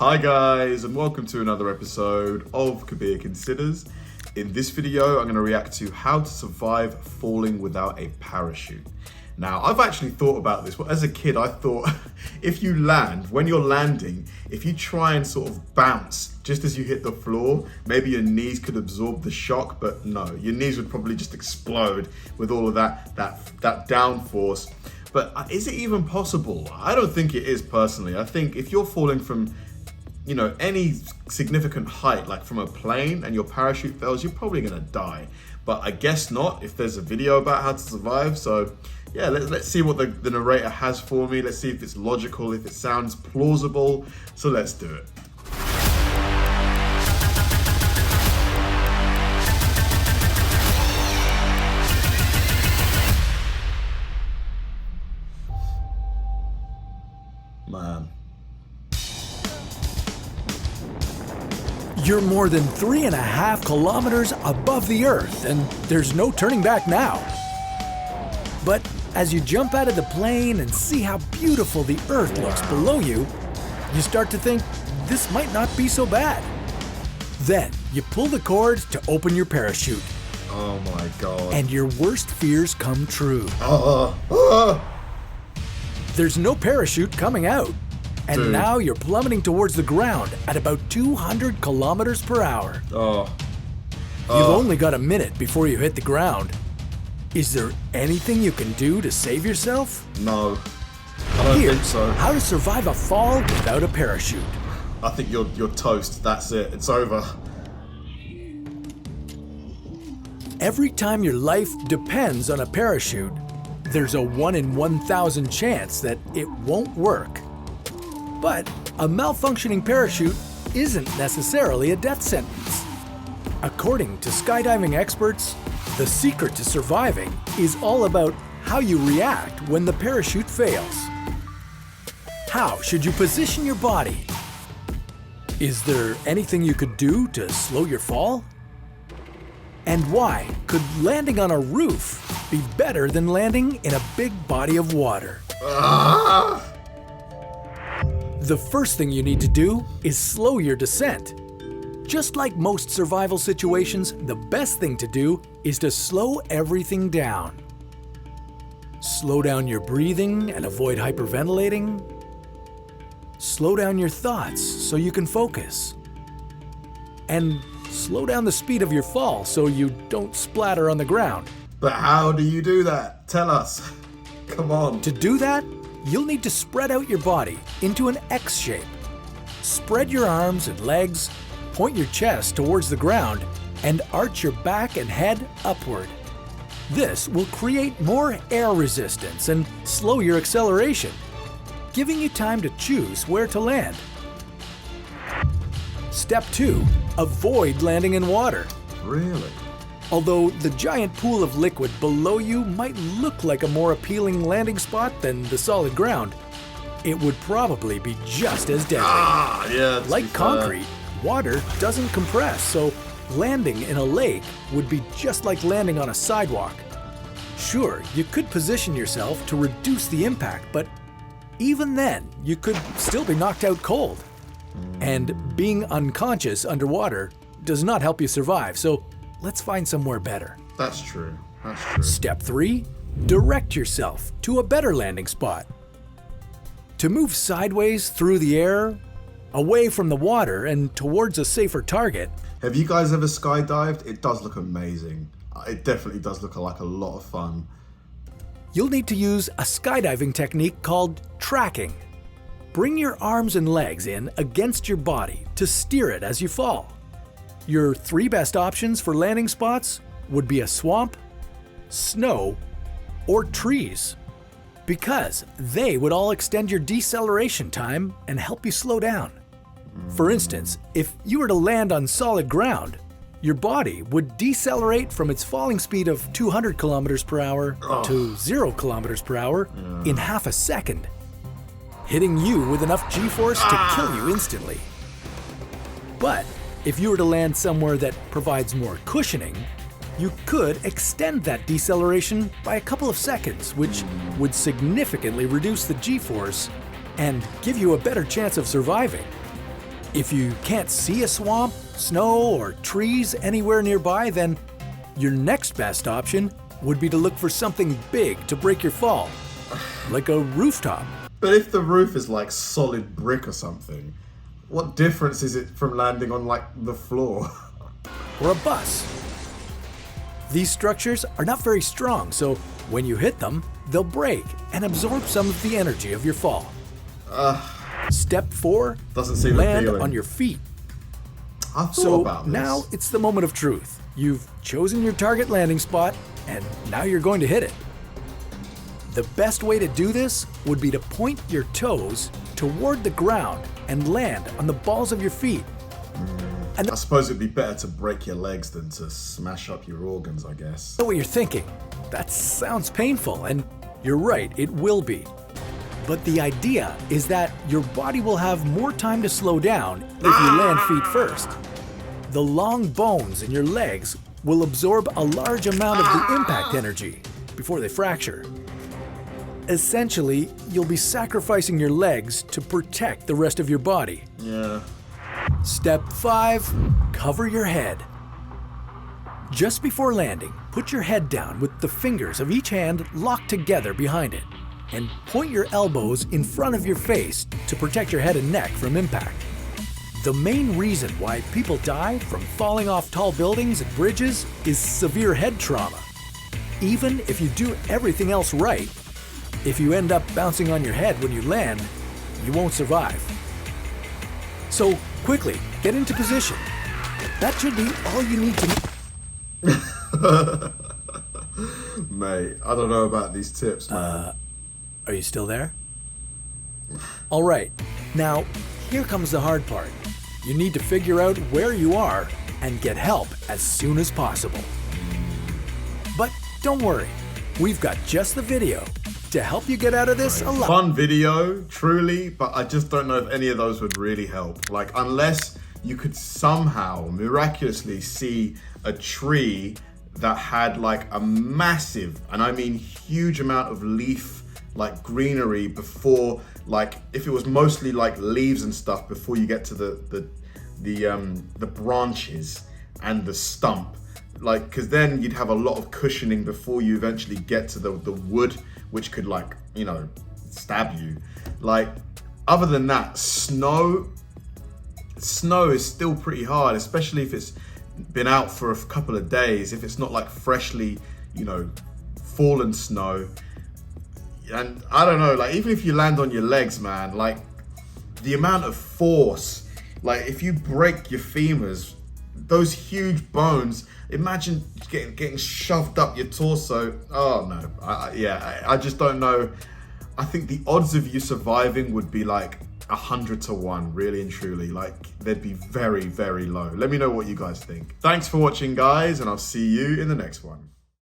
Hi guys, and welcome to another episode of Kabir Considers. In this video, I'm going to react to how to survive falling without a parachute. Now, I've actually thought about this. As a kid, I thought if you land, when you're landing, if you try and sort of bounce just as you hit the floor, maybe your knees could absorb the shock, but no, your knees would probably just explode with all of that downforce. But is it even possible? I don't think it is personally. I think if you're falling from any significant height, like from a plane, and your parachute fails, you're probably gonna die. But I guess not if there's a video about how to survive. So yeah, let's see what the narrator has for me. Let's see if it's logical, if it sounds plausible. So let's do it. Man. You're more than 3.5 kilometers above the Earth, and there's no turning back now. But as you jump out of the plane and see how beautiful the Earth looks below you, you start to think this might not be so bad. Then you pull the cord to open your parachute. Oh my God. And your worst fears come true. There's no parachute coming out. And Dude. Now you're plummeting towards the ground at about 200 kilometers per hour. You've only got a minute before you hit the ground. Is there anything you can do to save yourself? No, I don't think so. How to survive a fall without a parachute. I think you're toast. That's it. It's over. Every time your life depends on a parachute, there's a 1 in 1,000 chance that it won't work. But a malfunctioning parachute isn't necessarily a death sentence. According to skydiving experts, the secret to surviving is all about how you react when the parachute fails. How should you position your body? Is there anything you could do to slow your fall? And why could landing on a roof be better than landing in a big body of water? The first thing you need to do is slow your descent. Just like most survival situations, the best thing to do is to slow everything down. Slow down your breathing and avoid hyperventilating. Slow down your thoughts so you can focus. And slow down the speed of your fall so you don't splatter on the ground. But how do you do that? Tell us. Come on. To do that, you'll need to spread out your body into an X shape. Spread your arms and legs, point your chest towards the ground, and arch your back and head upward. This will create more air resistance and slow your acceleration, giving you time to choose where to land. Step 2. Avoid landing in water. Really? Although the giant pool of liquid below you might look like a more appealing landing spot than the solid ground, it would probably be just as deadly. Like concrete, water doesn't compress, so landing in a lake would be just like landing on a sidewalk. Sure, you could position yourself to reduce the impact, but even then, you could still be knocked out cold. And being unconscious underwater does not help you survive, so let's find somewhere better. That's true. That's true. Step 3. Direct yourself to a better landing spot. To move sideways through the air, away from the water and towards a safer target. Have you guys ever skydived? It does look amazing. It definitely does look like a lot of fun. You'll need to use a skydiving technique called tracking. Bring your arms and legs in against your body to steer it as you fall. Your 3 best options for landing spots would be a swamp, snow, or trees, because they would all extend your deceleration time and help you slow down. For instance, if you were to land on solid ground, your body would decelerate from its falling speed of 200 kilometers per hour to 0 kilometers per hour in half a second, hitting you with enough G-force to kill you instantly. But if you were to land somewhere that provides more cushioning, you could extend that deceleration by a couple of seconds, which would significantly reduce the G-force and give you a better chance of surviving. If you can't see a swamp, snow, or trees anywhere nearby, then your next best option would be to look for something big to break your fall, like a rooftop. But if the roof is like solid brick or something, what difference is it from landing on like the floor? Or a bus. These structures are not very strong, so when you hit them, they'll break and absorb some of the energy of your fall. Step 4, Doesn't seem land appealing. on your feet. I thought So about this. now it's the moment of truth. You've chosen your target landing spot, and now you're going to hit it. The best way to do this would be to point your toes toward the ground and land on the balls of your feet. I suppose it'd be better to break your legs than to smash up your organs, I guess. I know what you're thinking. That sounds painful, and you're right, it will be. But the idea is that your body will have more time to slow down if you land feet first. The long bones in your legs will absorb a large amount of the impact energy before they fracture. Essentially, you'll be sacrificing your legs to protect the rest of your body. Yeah. Step 5, cover your head. Just before landing, put your head down with the fingers of each hand locked together behind it, and point your elbows in front of your face to protect your head and neck from impact. The main reason why people die from falling off tall buildings and bridges is severe head trauma. Even if you do everything else right, if you end up bouncing on your head when you land, you won't survive. So quickly, get into position. That should be all you need to know. Mate, I don't know about these tips, man. Are you still there? All right, now here comes the hard part. You need to figure out where you are and get help as soon as possible. But don't worry, we've got just the video to help you get out of this alive. Fun video, truly, but I just don't know if any of those would really help. Like, unless you could somehow miraculously see a tree that had like a massive, and I mean huge amount of leaf, like greenery before, like if it was mostly like leaves and stuff before you get to the branches and the stump, like, because then you'd have a lot of cushioning before you eventually get to the wood, which could, like, you know, stab you. Like, other than that, snow is still pretty hard, especially if it's been out for a couple of days, if it's not like freshly, you know, fallen snow. And I don't know, like, even if you land on your legs, man, like, the amount of force, like, if you break your femurs, those huge bones, imagine getting shoved up your torso. Oh no, I just don't know. I think the odds of you surviving would be like 100 to 1, really and truly. Like, they'd be very, very low. Let me know what you guys think. Thanks for watching, guys, and I'll see you in the next one.